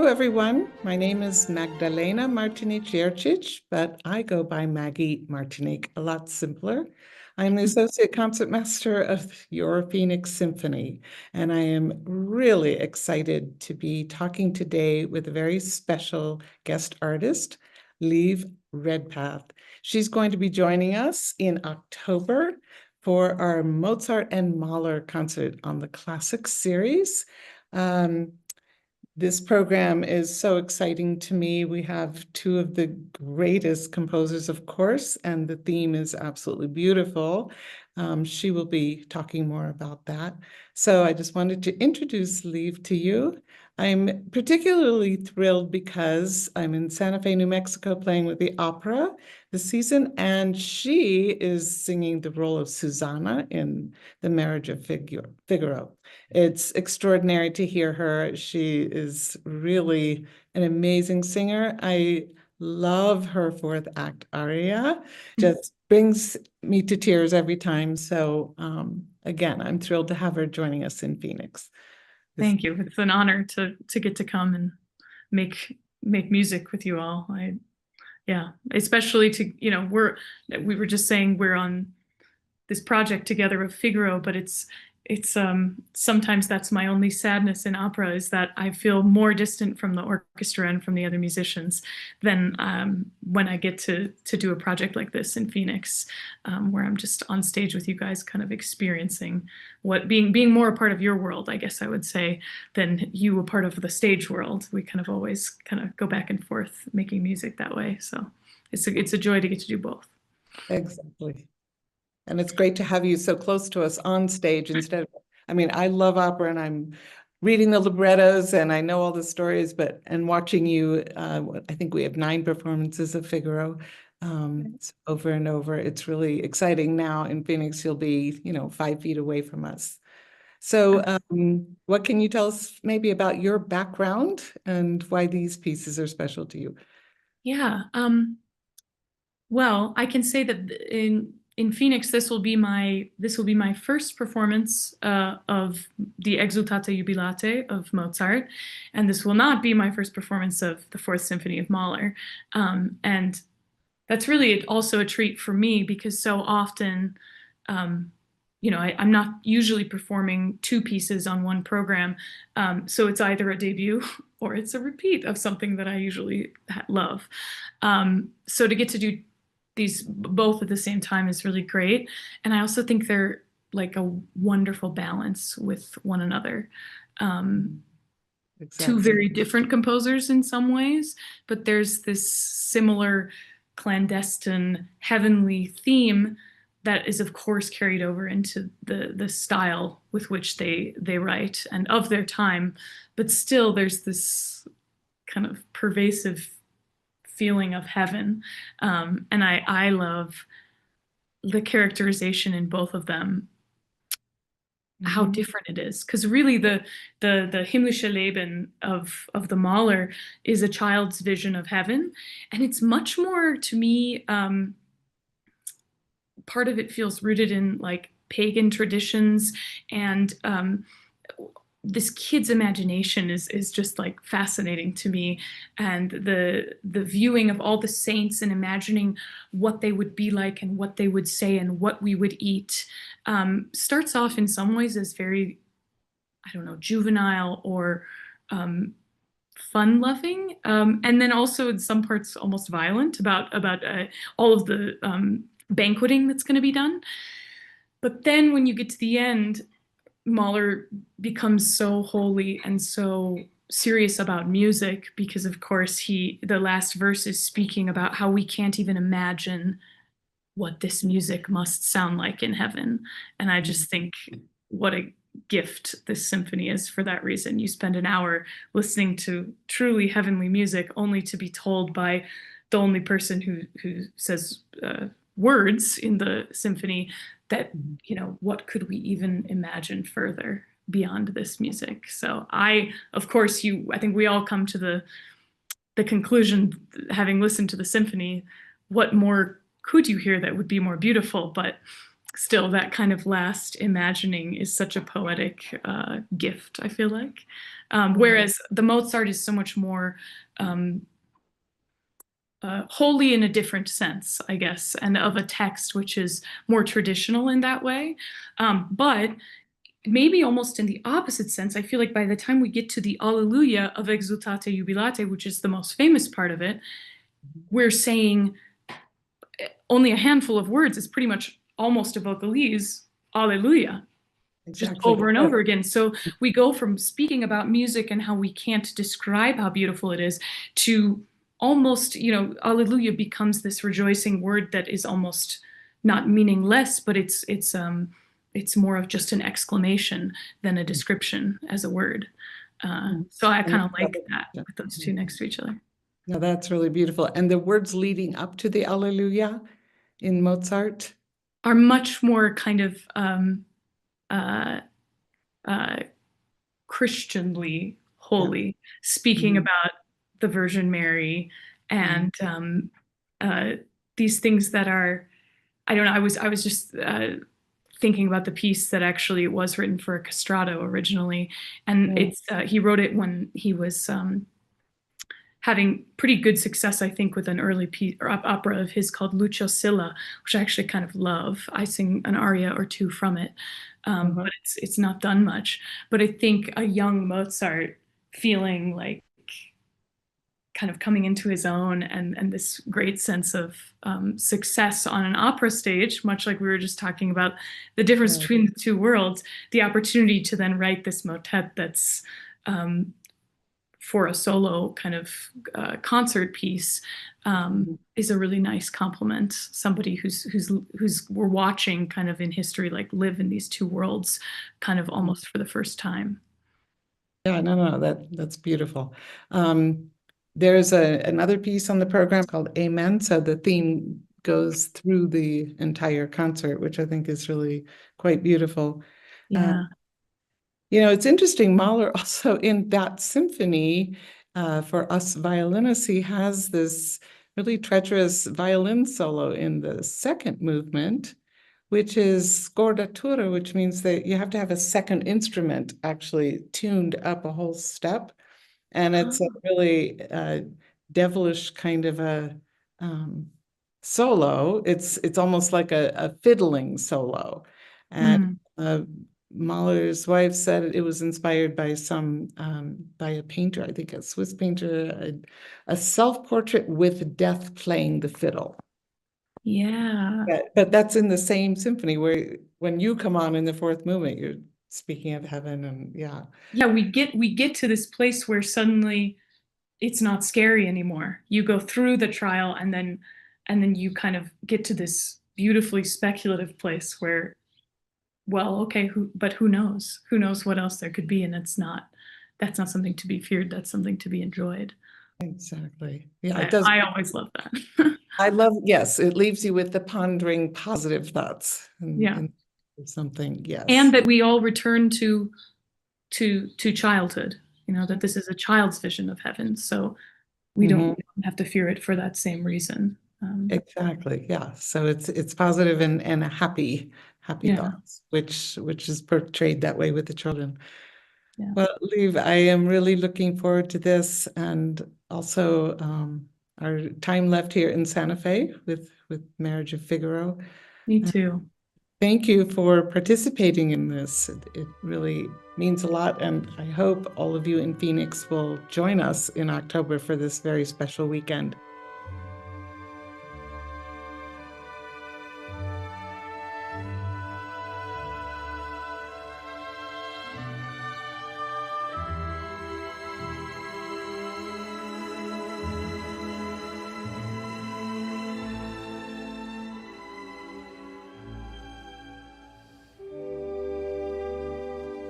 Hello, everyone. My name is Magdalena Martinic-Jercic, but I go by Maggie Martinic, a lot simpler. I'm the Associate Concertmaster of your Phoenix Symphony, and I am really excited to be talking today with a very special guest artist, Liv Redpath. She's going to be joining us in October for our Mozart and Mahler concert on the Classic Series. This program is so exciting to me. We have two of the greatest composers, of course, and the theme is absolutely beautiful. She will be talking more about that. So I just wanted to introduce Liv to you. I'm particularly thrilled because I'm in Santa Fe, New Mexico, playing with the opera this season, and she is singing the role of Susanna in The Marriage of Figaro. It's extraordinary to hear her. She is really an amazing singer. I love her fourth act aria. Just brings me to tears every time. So again, I'm thrilled to have her joining us in Phoenix. Thank you. It's an honor to get to come and make music with you all. Yeah, especially we were just saying we're on this project together of Figaro, but it's sometimes that's my only sadness in opera, is that I feel more distant from the orchestra and from the other musicians than when I get to do a project like this in Phoenix, where I'm just on stage with you guys, kind of experiencing what being more a part of your world, I guess I would say, than you a part of the stage world. We kind of always kind of go back and forth making music that way. So it's a joy to get to do both. Exactly. And it's great to have you so close to us on stage instead of, I love opera and I'm reading the librettos and I know all the stories, and watching you, I think we have 9 performances of Figaro over and over. It's really exciting. Now in Phoenix, you'll be, 5 feet away from us. So what can you tell us maybe about your background and why these pieces are special to you? Yeah. Well, I can say that in Phoenix, this will be my first performance of the Exsultate jubilate of Mozart, and this will not be my first performance of the Fourth Symphony of Mahler. And that's really also a treat for me, because so often, I'm not usually performing 2 pieces on one program, so it's either a debut or it's a repeat of something that I usually love. So to get to do these both at the same time is really great. And I also think they're like a wonderful balance with one another. Exactly. 2 very different composers in some ways, but there's this similar clandestine heavenly theme that is of course carried over into the style with which they write and of their time, but still there's this kind of pervasive feeling of heaven. And I love the characterization in both of them, how different it is. Because really the himmlische Leben of the Mahler is a child's vision of heaven. And it's much more, to me, part of it feels rooted in like pagan traditions, and this kid's imagination is just like fascinating to me, and the viewing of all the saints and imagining what they would be like and what they would say and what we would eat starts off in some ways as very, I don't know, juvenile or fun-loving, and then also in some parts almost violent about all of the banqueting that's going to be done. But then when you get to the end, Mahler becomes so holy and so serious about music, because of course the last verse is speaking about how we can't even imagine what this music must sound like in heaven. And I just think what a gift this symphony is for that reason. You spend an hour listening to truly heavenly music only to be told by the only person who says words in the symphony that, what could we even imagine further beyond this music? So of course, I think we all come to the conclusion, having listened to the symphony, what more could you hear that would be more beautiful? But still that kind of last imagining is such a poetic gift, I feel like. Whereas the Mozart is so much more wholly in a different sense, I guess, and of a text which is more traditional in that way. But maybe almost in the opposite sense, I feel like by the time we get to the Alleluia of Exsultate Jubilate, which is the most famous part of it, we're saying only a handful of words. It's pretty much almost a vocalise, Alleluia, just Exactly. over and over again. So we go from speaking about music and how we can't describe how beautiful it is to almost, Alleluia becomes this rejoicing word that is almost not meaningless, but it's more of just an exclamation than a description as a word. So I kind of like that with those two next to each other. No, that's really beautiful. And the words leading up to the Alleluia in Mozart are much more kind of Christianly holy, speaking about the Virgin Mary and these things that are, I don't know, I was just thinking about the piece that actually was written for a castrato originally, and he wrote it when he was having pretty good success, I think, with an early opera of his called Lucio Silla, which I actually kind of love. I sing an aria or two from it, but it's not done much. But I think a young Mozart feeling like kind of coming into his own and this great sense of success on an opera stage, much like we were just talking about the difference between the two worlds, the opportunity to then write this motet that's for a solo kind of concert piece is a really nice compliment. Somebody who's we're watching kind of in history, like live in these two worlds kind of almost for the first time. Yeah, no, that's beautiful. There's another piece on the program called Amen. So the theme goes through the entire concert, which I think is really quite beautiful. Yeah. It's interesting, Mahler also in that symphony, for us violinists, he has this really treacherous violin solo in the second movement, which is scordatura, which means that you have to have a second instrument actually tuned up a whole step. And it's a really devilish kind of a solo. It's almost like a fiddling solo. And Mahler's wife said it was inspired by by a painter, I think a Swiss painter, a self-portrait with death playing the fiddle. Yeah. But that's in the same symphony where when you come on in the fourth movement, you're speaking of heaven and Yeah, we get to this place where suddenly it's not scary anymore. You go through the trial and then you kind of get to this beautifully speculative place where, well, okay, who knows? Who knows what else there could be? And that's not something to be feared. That's something to be enjoyed. Exactly. Yeah, it does. I always love that. Yes, it leaves you with the pondering positive thoughts. And something, yes. And that we all return to childhood, that this is a child's vision of heaven. So we don't have to fear it for that same reason. Exactly. Yeah. So it's positive and a happy thoughts, which is portrayed that way with the children. Yeah. Well, Liv, I am really looking forward to this, and also our time left here in Santa Fe with Marriage of Figaro. Me too. Thank you for participating in this. It really means a lot, and I hope all of you in Phoenix will join us in October for this very special weekend.